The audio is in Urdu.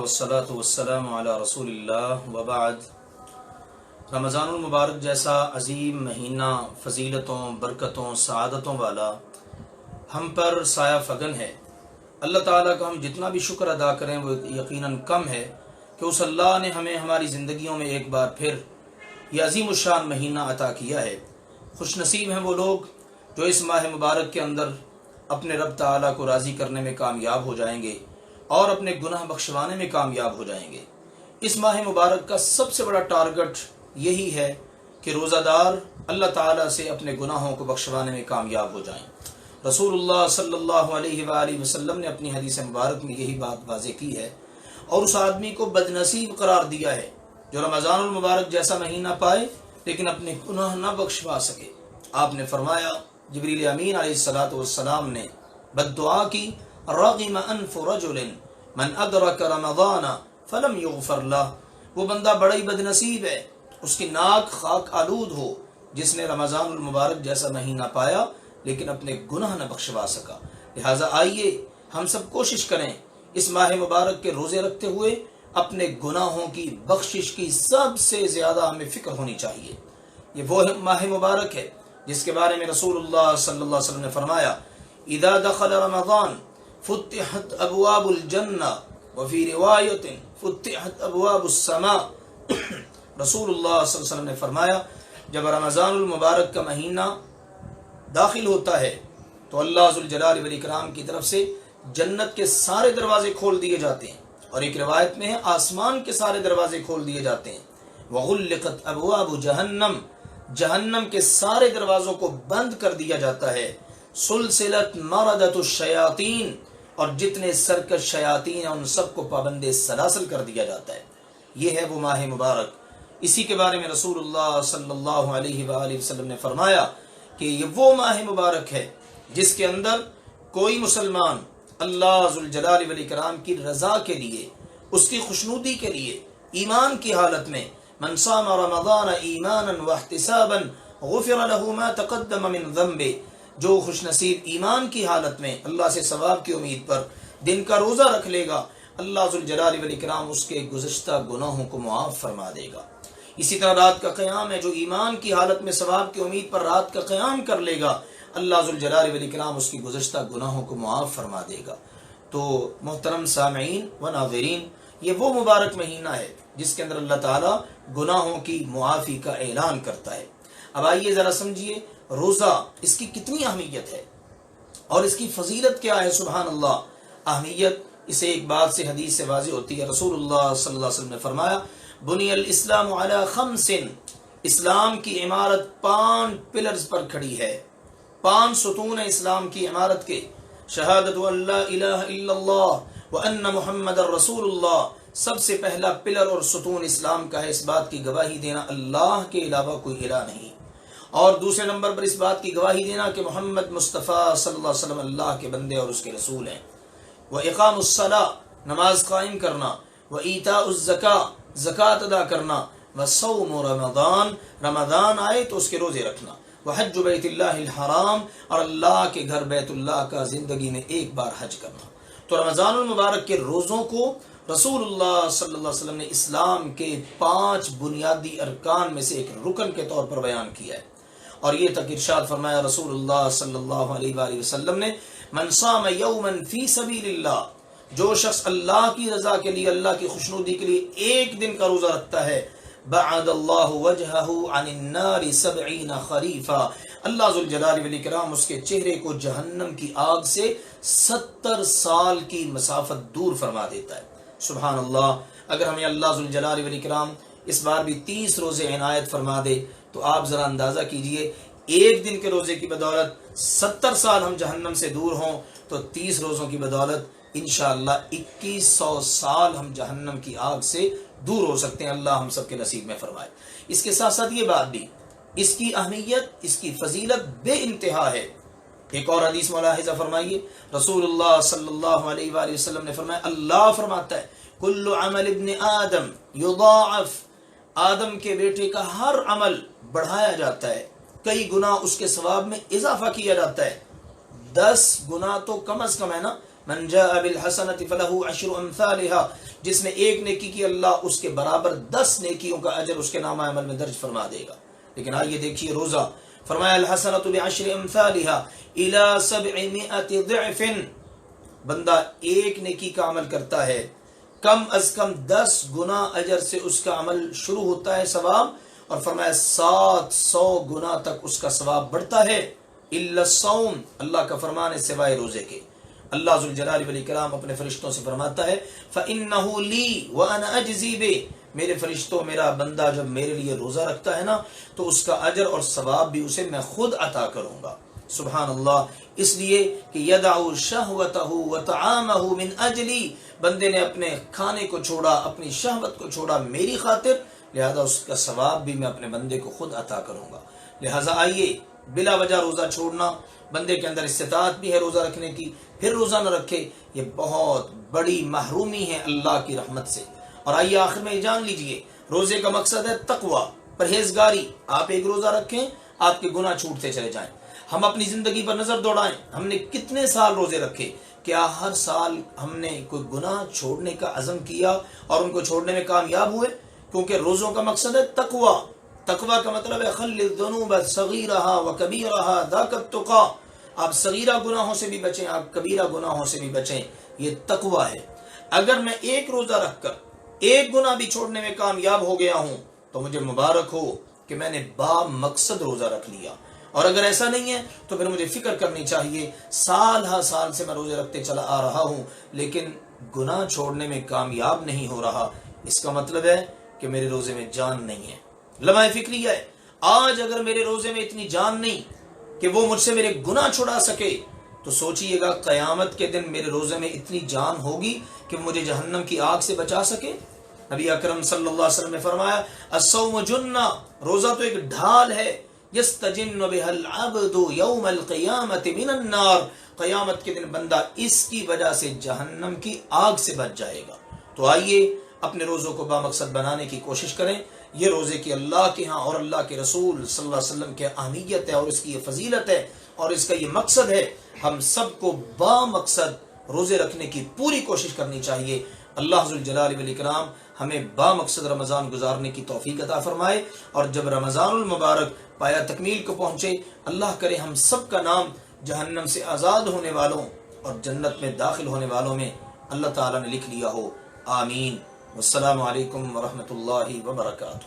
والصلاة والسلام علی رسول اللہ وبعد۔ رمضان المبارک جیسا عظیم مہینہ فضیلتوں، برکتوں، سعادتوں والا ہم پر سایہ فگن ہے۔ اللہ تعالیٰ کا ہم جتنا بھی شکر ادا کریں وہ یقیناً کم ہے کہ اس اللہ نے ہمیں ہماری زندگیوں میں ایک بار پھر یہ عظیم الشان مہینہ عطا کیا ہے۔ خوش نصیب ہیں وہ لوگ جو اس ماہ مبارک کے اندر اپنے رب تعالیٰ کو راضی کرنے میں کامیاب ہو جائیں گے اور اپنے گناہ بخشوانے میں کامیاب ہو جائیں گے۔ اس ماہ مبارک کا سب سے بڑا ٹارگٹ یہی ہے کہ روزہ دار اللہ تعالیٰ سے اپنے گناہوں کو بخشوانے میں کامیاب ہو جائیں۔ رسول اللہ صلی اللہ علیہ وآلہ وسلم نے اپنی حدیث مبارک میں یہی بات واضح کی ہے اور اس آدمی کو بدنصیب قرار دیا ہے جو رمضان المبارک جیسا مہینہ پائے لیکن اپنے گناہ نہ بخشوا سکے۔ آپ نے فرمایا، جبریل امین علیہ السلام نے بد دعا کی، رغم انف رجل من ادرک رمضان فلم یغفر لہ، وہ بندہ بڑا ہی بدنصیب ہے، اس کی ناک خاک آلود ہو جس نے رمضان المبارک جیسا مہینہ پایا لیکن اپنے گناہ نہ بخشوا سکا۔ لہٰذا آئیے ہم سب کوشش کریں اس ماہ مبارک کے روزے رکھتے ہوئے اپنے گناہوں کی بخشش کی سب سے زیادہ ہمیں فکر ہونی چاہیے۔ یہ وہ ماہ مبارک ہے جس کے بارے میں رسول اللہ صلی اللہ علیہ وسلم نے فرمایا، اذا دخل رمضان فتحت ابواب الجنہ وفی روایت فتحت ابواب السماء۔ رسول اللہ صلی اللہ علیہ وسلم نے فرمایا، جب رمضان المبارک کا مہینہ داخل ہوتا ہے تو اللہ ذوالجلال والاکرام کی طرف سے جنت کے سارے دروازے کھول دیے جاتے ہیں، اور ایک روایت میں ہے آسمان کے سارے دروازے کھول دیے جاتے ہیں۔ وغلقت ابواب جہنم، جہنم کے سارے دروازوں کو بند کر دیا جاتا ہے۔ سلسلت مردۃ الشیاطین، اور جتنے سرکش شیاطین ہیں ان سب کو پابند سلاسل کر دیا جاتا ہے۔ یہ ہے وہ ماہ مبارک۔ اسی کے بارے میں رسول اللہ صلی اللہ علیہ وآلہ وسلم نے فرمایا کہ یہ وہ ماہ مبارک ہے جس کے اندر کوئی مسلمان اللہ ذوالجلال والاکرام کی رضا کے لیے، اس کی خوشنودی کے لیے، ایمان کی حالت میں، من صام رمضان ایمانا واحتسابا غفر له ما تقدم من ذنبه، جو خوش نصیب ایمان کی حالت میں اللہ سے ثواب کی امید پر دن کا روزہ رکھ لے گا، اللہ ذوالجلال والاکرام اس کے گزشتہ گناہوں کو معاف فرما دے گا۔ اسی طرح رات کا قیام ہے، جو ایمان کی حالت میں ثواب کی امید پر رات کا قیام کر لے گا، اللہ ذوالجلال والاکرام اس کی گزشتہ گناہوں کو معاف فرما دے گا۔ تو محترم سامعین و ناظرین، یہ وہ مبارک مہینہ ہے جس کے اندر اللہ تعالیٰ گناہوں کی معافی کا اعلان کرتا ہے۔ اب آئیے ذرا سمجھیے روزہ اس کی کتنی اہمیت ہے اور اس کی فضیلت کیا ہے۔ سبحان اللہ، اہمیت اسے ایک بات سے حدیث سے واضح ہوتی ہے۔ رسول اللہ صلی اللہ علیہ وسلم نے فرمایا، بنی الاسلام علی خمس، اسلام کی عمارت 5 پلرز پر کھڑی ہے، 5 ستون ہیں اسلام کی عمارت کے۔ شہادت ان لا الہ الا اللہ وان محمد رسول اللہ، سب سے پہلا پلر اور ستون اسلام کا ہے اس بات کی گواہی دینا اللہ کے علاوہ کوئی الہ نہیں، اور دوسرے نمبر پر اس بات کی گواہی دینا کہ محمد مصطفیٰ صلی اللہ علیہ وسلم اللہ کے بندے اور اس کے رسول ہیں۔ وَإِقَامُ الصَّلَاةِ، نماز قائم کرنا، وَإِيتَاءُ الزَّكَاةِ، زکوٰۃ ادا کرنا، وَصَوْمُ رمضان، رمضان آئے تو اس کے روزے رکھنا، وحج بیت اللہ الحرام، اور اللہ کے گھر بیت اللہ کا زندگی میں ایک بار حج کرنا۔ تو رمضان المبارک کے روزوں کو رسول اللہ صلی اللہ علیہ وسلم نے اسلام کے 5 بنیادی ارکان میں سے ایک رکن کے طور پر بیان کیا ہے، اور یہ تک ارشاد فرمایا رسول اللہ صلی اللہ علیہ وآلہ وسلم نے، من صام یوما فی سبیل اللہ، جو شخص اللہ کی رضا کے لیے، اللہ کی خوشنودی کے لیے ایک دن کا روزہ رکھتا ہے، بعد اللہ وجہہ عن النار 70 خریفا، اللہ ذوالجلال والاکرام اس کے چہرے کو جہنم کی آگ سے 70 سال کی مسافت دور فرما دیتا ہے۔ سبحان اللہ، اگر ہمیں اللہ ذوالجلال والاکرام اس بار بھی 30 روزے عنایت فرما دے تو آپ ذرا اندازہ کیجئے، ایک دن کے روزے کی بدولت 70 سال ہم جہنم سے دور ہوں تو 30 روزوں کی بدولت انشاءاللہ 2100 سال ہم جہنم کی آگ سے دور ہو سکتے ہیں۔ اللہ ہم سب کے نصیب میں فرمائے۔ اس کے ساتھ ساتھ یہ بات بھی، اس کی اہمیت، اس کی فضیلت بے انتہا ہے۔ ایک اور حدیث ملاحظہ فرمائیے، رسول اللہ صلی اللہ علیہ وآلہ وسلم نے فرمایا، اللہ فرماتا ہے، کل عمل ابن آدم یضاعف، آدم کے بیٹے کا ہر عمل بڑھایا جاتا ہے، کئی گناہ اس کے ثواب میں اضافہ کیا جاتا ہے۔ 10 گناہ تو کم از کم ہے نا، من جاء بالحسنۃ فلہ عشر امثالها، جس نے ایک نیکی کی اللہ اس کے برابر 10 نیکیوں کا اجر اس کے نامہ عمل میں درج فرما دے گا۔ لیکن آئیے دیکھیے روزہ، فرمایا الحسنۃ بعشر امثالها الى 700 ضعف، بندہ ایک نیکی کا عمل کرتا ہے، کم از کم 10 گنا اجر سے اس کا عمل شروع ہوتا ہے ثواب، اور فرمایا 700 گنا تک اس کا ثواب بڑھتا ہے، الا الصوم، اللہ کا فرمان ہے سوائے روزے کے۔ اللہ ذوالجلال والاکرام اپنے فرشتوں سے فرماتا ہے فَإِنَّهُ لِي وَأَنَا أَجْزِي بِهِ، میرے فرشتوں، میرا بندہ جب میرے لیے روزہ رکھتا ہے نا تو اس کا اجر اور ثواب بھی اسے میں خود عطا کروں گا۔ سبحان اللہ، اس لیے کہ يَدَعُ شَهْوَتَهُ وَطَعَامَهُ مِنْ أَجْلِي، بندے نے اپنے کھانے کو چھوڑا، اپنی شہوت کو چھوڑا میری خاطر، لہذا اس کا ثواب بھی میں اپنے بندے کو خود عطا کروں گا۔ لہذا آئیے، بلا وجہ روزہ چھوڑنا، بندے کے اندر استطاعت بھی ہے روزہ رکھنے کی، پھر روزہ نہ رکھے، یہ بہت بڑی محرومی ہے اللہ کی رحمت سے۔ اور آئیے آخر میں یہ جان لیجئے، روزے کا مقصد ہے تقوی، پرہیزگاری۔ آپ ایک روزہ رکھیں، آپ کے گناہ چھوٹتے چلے جائیں۔ ہم اپنی زندگی پر نظر دوڑائیں، ہم نے کتنے سال روزے رکھے، کیا ہر سال ہم نے کوئی گناہ چھوڑنے کا عزم کیا اور ان کو چھوڑنے میں کامیاب ہوئے؟ کیونکہ روزوں کا مقصد ہے تقوی۔ تقوی کا مطلب ہے خل الذنوب صغیرہا وکبیرہا ذاک التقی، آپ صغیرہ گناہوں سے بھی بچیں، آپ کبیرہ گناہوں سے بھی بچیں، یہ تقوی ہے۔ اگر میں ایک روزہ رکھ کر ایک گناہ بھی چھوڑنے میں کامیاب ہو گیا ہوں تو مجھے مبارک ہو کہ میں نے با مقصد روزہ رکھ لیا، اور اگر ایسا نہیں ہے تو پھر مجھے فکر کرنی چاہیے، سال ہا سال سے میں روزے رکھتے چلا آ رہا ہوں لیکن گناہ چھوڑنے میں کامیاب نہیں ہو رہا، اس کا مطلب ہے کہ میرے روزے میں جان نہیں ہے۔ لمحہ فکریہ ہے، آج اگر میرے روزے میں اتنی جان نہیں کہ وہ مجھ سے میرے گناہ چھڑا سکے تو سوچئے گا قیامت کے دن میرے روزے میں اتنی جان ہوگی کہ مجھے جہنم کی آگ سے بچا سکے۔ نبی اکرم صلی اللہ علیہ وسلم نے فرمایا الصوم جنہ، روزہ تو ایک ڈھال ہے، یستجن بها العبد یوم القیامت من النار، قیامت کے دن بندہ اس کی وجہ سے جہنم کی آگ سے بچ جائے گا۔ تو آئیے اپنے روزوں کو بامقصد بنانے کی کوشش کریں۔ یہ روزے کی اللہ کے ہاں اور اللہ کے رسول صلی اللہ علیہ وسلم کی اہمیت ہے اور اس کی یہ فضیلت ہے اور اس کا یہ مقصد ہے۔ ہم سب کو بامقصد روزے رکھنے کی پوری کوشش کرنی چاہیے۔ اللہ ذوالجلال والاکرام ہمیں بامقصد رمضان گزارنے کی توفیق عطا فرمائے، اور جب رمضان المبارک پایا تکمیل کو پہنچے، اللہ کرے ہم سب کا نام جہنم سے آزاد ہونے والوں اور جنت میں داخل ہونے والوں میں اللہ تعالیٰ نے لکھ لیا ہو، آمین۔ والسلام علیکم ورحمۃ اللہ وبرکاتہ۔